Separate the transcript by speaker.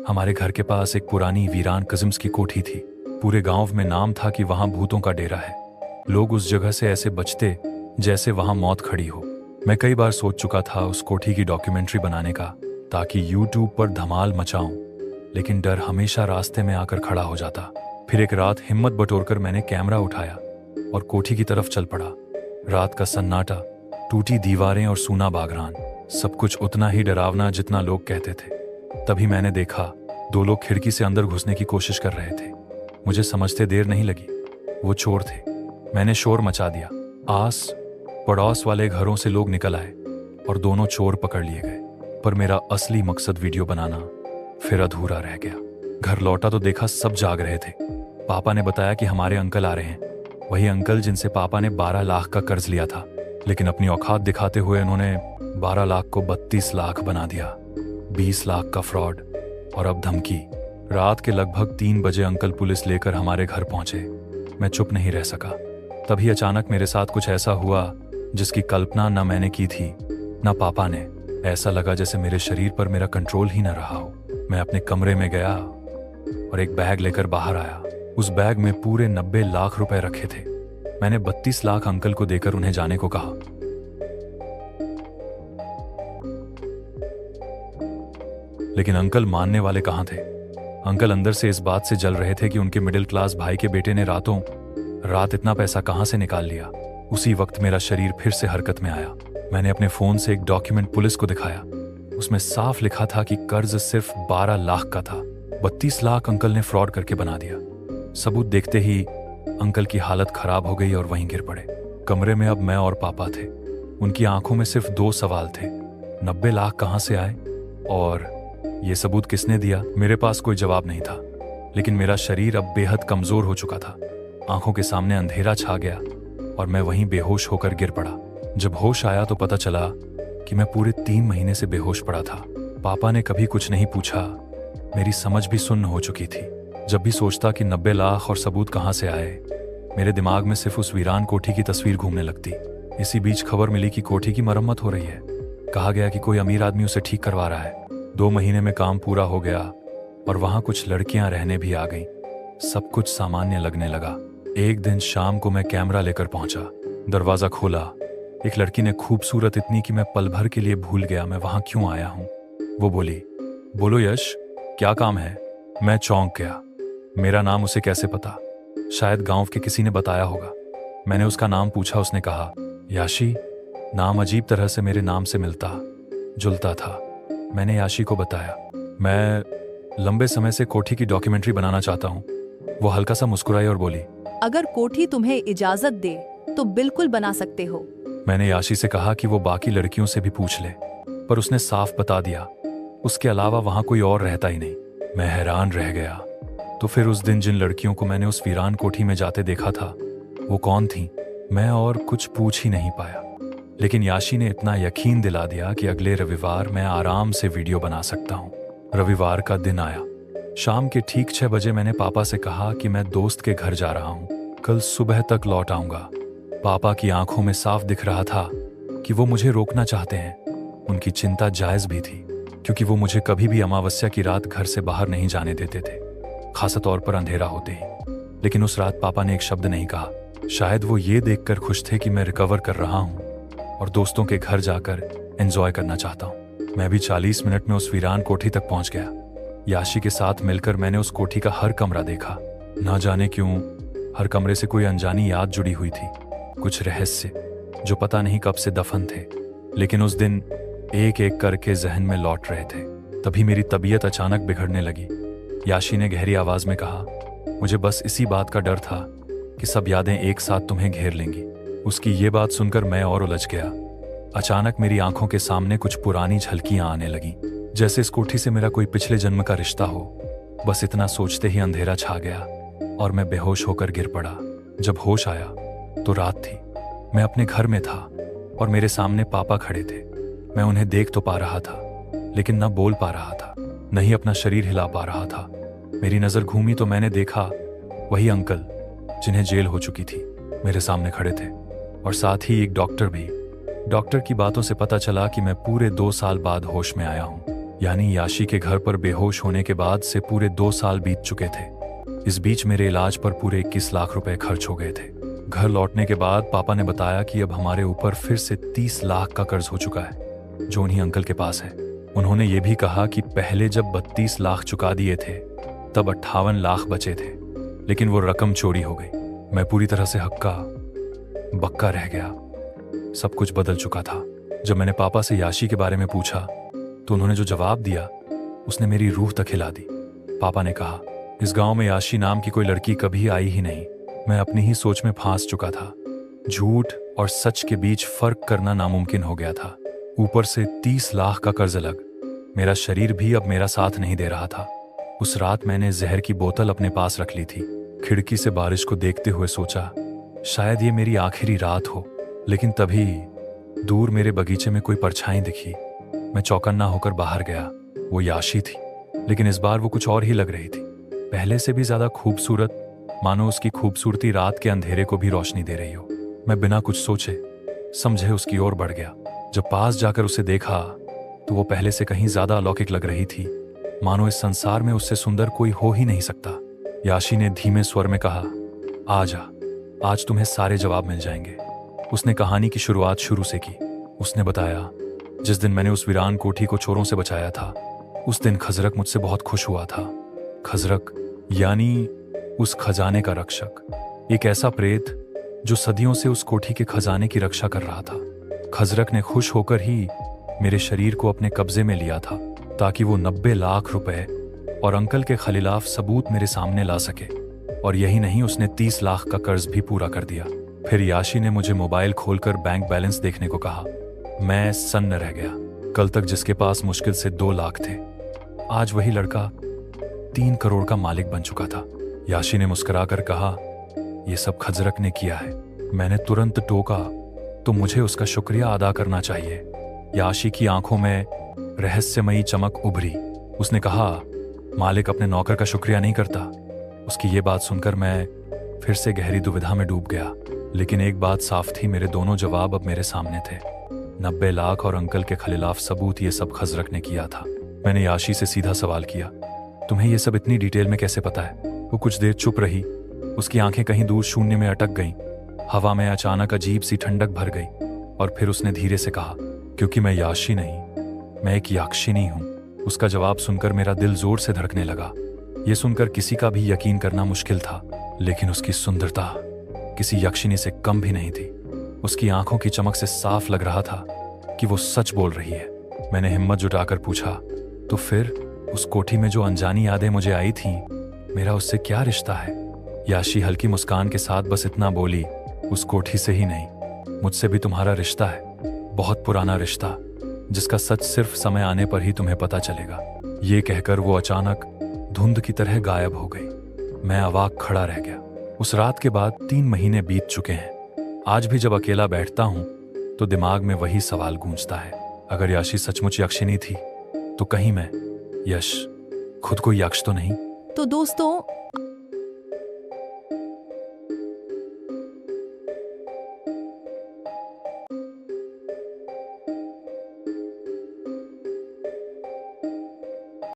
Speaker 1: हमारे घर के पास एक पुरानी वीरान कज़िम्स की कोठी थी। पूरे गांव में नाम था कि वहां भूतों का डेरा है। लोग उस जगह से ऐसे बचते जैसे वहां मौत खड़ी हो। मैं कई बार सोच चुका था उस कोठी की डॉक्यूमेंट्री बनाने का, ताकि यूट्यूब पर धमाल मचाऊं, लेकिन डर हमेशा रास्ते में आकर खड़ा हो जाता। फिर एक रात हिम्मत बटोरकर मैंने कैमरा उठाया और कोठी की तरफ चल पड़ा। रात का सन्नाटा, टूटी दीवारें और सूना बागरान, सब कुछ उतना ही डरावना जितना लोग कहते थे। तभी मैंने देखा, दो लोग खिड़की से अंदर घुसने की कोशिश कर रहे थे। मुझे समझते देर नहीं लगी, वो चोर थे। मैंने शोर मचा दिया। आस पड़ोस वाले घरों से लोग निकल आए और दोनों चोर पकड़ लिए गए। पर मेरा असली मकसद वीडियो बनाना फिर अधूरा रह गया। घर लौटा तो देखा सब जाग रहे थे। पापा ने बताया कि हमारे अंकल आ रहे हैं, वही अंकल जिनसे पापा ने 12 लाख का कर्ज लिया था। लेकिन अपनी औकात दिखाते हुए उन्होंने 12 लाख को 32 लाख बना दिया। 20 लाख का फ्रॉड और अब धमकी। रात के लगभग 3 बजे अंकल पुलिस लेकर हमारे घर पहुंचे। मैं चुप नहीं रह सका। तभी अचानक मेरे साथ कुछ ऐसा हुआ जिसकी कल्पना न मैंने की थी न पापा ने। ऐसा लगा जैसे मेरे शरीर पर मेरा कंट्रोल ही न रहा हो। मैं अपने कमरे में गया और एक बैग लेकर बाहर आया। उस बैग में पूरे 90 लाख रुपए रखे थे। मैंने 32 लाख अंकल को देकर उन्हें जाने को कहा। लेकिन अंकल मानने वाले कहां थे। अंकल अंदर से इस बात से जल रहे थे कि उनके मिडिल क्लास भाई के बेटे ने रातों रात इतना पैसा कहां से निकाल लिया। उसी वक्त मेरा शरीर फिर से हरकत में आया। मैंने अपने फोन से एक डॉक्यूमेंट पुलिस को दिखाया। उसमें साफ लिखा था कि कर्ज सिर्फ 12 लाख का था। 32 लाख अंकल ने फ्रॉड करके बना दिया। सबूत देखते ही अंकल की हालत खराब हो गई और वहीं गिर पड़े। कमरे में अब मैं और पापा थे। उनकी आंखों में सिर्फ 2 सवाल थे, 90 लाख कहां से आए और ये सबूत किसने दिया। मेरे पास कोई जवाब नहीं था, लेकिन मेरा शरीर अब बेहद कमजोर हो चुका था। आंखों के सामने अंधेरा छा गया और मैं वहीं बेहोश होकर गिर पड़ा। जब होश आया तो पता चला कि मैं पूरे 3 महीने से बेहोश पड़ा था। पापा ने कभी कुछ नहीं पूछा। मेरी समझ भी सुन्न हो चुकी थी। जब भी सोचता कि 90 लाख और सबूत कहां से आए, मेरे दिमाग में सिर्फ उस वीरान कोठी की तस्वीर घूमने लगती। इसी बीच खबर मिली कि कोठी की मरम्मत हो रही है। कहा गया कि कोई अमीर आदमी उसे ठीक करवा रहा है। 2 महीने में काम पूरा हो गया और वहां कुछ लड़कियां रहने भी आ गईं। सब कुछ सामान्य लगने लगा। एक दिन शाम को मैं कैमरा लेकर पहुंचा। दरवाजा खोला। एक लड़की ने खूबसूरत इतनी कि मैं पल भर के लिए भूल गया मैं वहां क्यों आया हूं। वो बोली, बोलो यश, क्या काम है। मैं चौंक गया। मेरा नाम उसे कैसे पता? शायद गांव के किसी ने बताया होगा। मैंने उसका नाम पूछा। उसने कहा, याशी। नाम अजीब तरह से मेरे नाम से मिलता जुलता था। मैंने याशी को बताया, मैं लंबे समय से कोठी की डॉक्यूमेंट्री बनाना चाहता हूँ। वो हल्का सा मुस्कुराई और बोली,
Speaker 2: अगर कोठी तुम्हें इजाजत दे तो बिल्कुल बना सकते हो।
Speaker 1: मैंने याशी से कहा कि वो बाकी लड़कियों से भी पूछ ले, पर उसने साफ बता दिया उसके अलावा वहां कोई और रहता ही नहीं। मैं हैरान रह गया। तो फिर उस दिन जिन लड़कियों को मैंने उस वीरान कोठी में जाते देखा था, वो कौन थीं? मैं और कुछ पूछ ही नहीं पाया। लेकिन याशी ने इतना यकीन दिला दिया कि अगले रविवार मैं आराम से वीडियो बना सकता हूँ। रविवार का दिन आया। शाम के ठीक 6 बजे मैंने पापा से कहा कि मैं दोस्त के घर जा रहा हूँ, कल सुबह तक लौट आऊंगा। पापा की आंखों में साफ दिख रहा था कि वो मुझे रोकना चाहते हैं। उनकी चिंता जायज भी थी, क्योंकि वो मुझे कभी भी अमावस्या की रात घर से बाहर नहीं जाने देते थे, खासतौर पर अंधेरा होते ही। लेकिन उस रात पापा ने एक शब्द नहीं कहा। शायद वो ये देखकर खुश थे कि मैं रिकवर कर रहा हूँ और दोस्तों के घर जाकर एंजॉय करना चाहता हूँ। मैं भी 40 मिनट में उस वीरान कोठी तक पहुंच गया। याशी के साथ मिलकर मैंने उस कोठी का हर कमरा देखा। ना जाने क्यों हर कमरे से कोई अनजानी याद जुड़ी हुई थी, कुछ रहस्य जो पता नहीं कब से दफन थे, लेकिन उस दिन एक एक करके जहन में लौट रहे थे। तभी मेरी तबीयत अचानक बिगड़ने लगी। याशी ने गहरी आवाज में कहा, मुझे बस इसी बात का डर था कि सब यादें एक साथ तुम्हें घेर लेंगी। उसकी ये बात सुनकर मैं और उलझ गया। अचानक मेरी आंखों के सामने कुछ पुरानी झलकियां आने लगीं, जैसे इस कोठी से मेरा कोई पिछले जन्म का रिश्ता हो। बस इतना सोचते ही अंधेरा छा गया और मैं बेहोश होकर गिर पड़ा। जब होश आया तो रात थी। मैं अपने घर में था और मेरे सामने पापा खड़े थे। मैं उन्हें देख तो पा रहा था, लेकिन न बोल पा रहा था, न ही अपना शरीर हिला पा रहा था। मेरी नजर घूमी तो मैंने देखा वही अंकल जिन्हें जेल हो चुकी थी मेरे सामने खड़े थे, और साथ ही एक डॉक्टर भी। डॉक्टर की बातों से पता चला कि मैं पूरे 2 साल बाद होश में आया हूँ। यानी याशी के घर पर बेहोश होने के बाद से पूरे 2 साल बीत चुके थे। इस बीच मेरे इलाज पर पूरे 21 लाख रुपए खर्च हो गए थे। घर लौटने के बाद पापा ने बताया कि अब हमारे ऊपर फिर से 30 लाख का कर्ज हो चुका है, जो उन्हीं अंकल के पास है। उन्होंने ये भी कहा कि पहले जब 32 लाख चुका दिए थे तब 58 लाख बचे थे, लेकिन वो रकम चोरी हो गई। मैं पूरी तरह से हक्का बक्का रह गया। सब कुछ बदल चुका था। जब मैंने पापा से याशी के बारे में पूछा तो उन्होंने जो जवाब दिया उसने मेरी रूह तक हिला दी। पापा ने कहा, इस गांव में याशी नाम की कोई लड़की कभी आई ही नहीं। मैं अपनी ही सोच में फंस चुका था। झूठ और सच के बीच फर्क करना नामुमकिन हो गया था। ऊपर से 30 लाख का कर्ज अलग। मेरा शरीर भी अब मेरा साथ नहीं दे रहा था। उस रात मैंने जहर की बोतल अपने पास रख ली थी। खिड़की से बारिश को देखते हुए सोचा शायद ये मेरी आखिरी रात हो। लेकिन तभी दूर मेरे बगीचे में कोई परछाई दिखी। मैं चौकन्ना होकर बाहर गया। वो याशी थी, लेकिन इस बार वो कुछ और ही लग रही थी। पहले से भी ज्यादा खूबसूरत, मानो उसकी खूबसूरती रात के अंधेरे को भी रोशनी दे रही हो। मैं बिना कुछ सोचे समझे उसकी ओर बढ़ गया। जब पास जाकर उसे देखा तो वो पहले से कहीं ज्यादा अलौकिक लग रही थी, मानो इस संसार में उससे सुंदर कोई हो ही नहीं सकता। याशी ने धीमे स्वर में कहा, आजा, आज तुम्हें सारे जवाब मिल जाएंगे। उसने कहानी की शुरुआत शुरू से की। उसने बताया, जिस दिन मैंने उस वीरान कोठी को चोरों से बचाया था, उस दिन खजरक मुझसे बहुत खुश हुआ था। खजरक यानी उस खजाने का रक्षक, एक ऐसा प्रेत जो सदियों से उस कोठी के खजाने की रक्षा कर रहा था। खजरक ने खुश होकर ही मेरे शरीर को अपने कब्जे में लिया था ताकि वो 90 लाख रुपए और अंकल के खिलाफ सबूत मेरे सामने ला सके। और यही नहीं, उसने 30 लाख का कर्ज भी पूरा कर दिया। फिर याशी ने मुझे मोबाइल खोलकर बैंक बैलेंस देखने को कहा। मैं सन्न रह गया। कल तक जिसके पास मुश्किल से 2 लाख थे, आज वही लड़का 3 करोड़ का मालिक बन चुका था। याशी ने मुस्कुराकर कहा, यह सब खजरक ने किया है। मैंने तुरंत टोका, तो मुझे उसका शुक्रिया अदा करना चाहिए। याशी की आंखों में रहस्यमयी चमक उभरी। उसने कहा, मालिक अपने नौकर का शुक्रिया नहीं करता। उसकी ये बात सुनकर मैं फिर से गहरी दुविधा में डूब गया। लेकिन एक बात साफ थी, मेरे दोनों जवाब अब मेरे सामने थे। 90 लाख और अंकल के खिलाफ सबूत, ये सब खजरक ने किया था। मैंने याशी से सीधा सवाल किया, तुम्हें ये सब इतनी डिटेल में कैसे पता है? वो कुछ देर चुप रही। उसकी आंखें कहीं दूर शून्य में अटक गईं। हवा में अचानक अजीब सी ठंडक भर गई और फिर उसने धीरे से कहा, क्योंकि मैं याशी नहीं, मैं एक याक्षिनी हूं। उसका जवाब सुनकर मेरा दिल जोर से धड़कने लगा। यह सुनकर किसी का भी यकीन करना मुश्किल था, लेकिन उसकी सुंदरता किसी यक्षिनी से कम भी नहीं थी। उसकी आंखों की चमक से साफ लग रहा था कि वो सच बोल रही है। मैंने हिम्मत जुटाकर पूछा, तो फिर उस कोठी में जो अनजानी यादें मुझे आई थीं, मेरा उससे क्या रिश्ता है? याशी हल्की मुस्कान के साथ बस इतना बोली, उस कोठी से ही नहीं, मुझसे भी तुम्हारा रिश्ता है, बहुत पुराना रिश्ता, जिसका सच सिर्फ समय आने पर ही तुम्हें पता चलेगा। ये कहकर वो अचानक धुंध की तरह गायब हो गई। मैं अवाक खड़ा रह गया। उस रात के बाद 3 महीने बीत चुके हैं। आज भी जब अकेला बैठता हूं तो दिमाग में वही सवाल गूंजता है, अगर याशी सचमुच यक्षिनी थी तो कहीं मैं खुद को यक्ष तो नहीं?
Speaker 2: तो दोस्तों,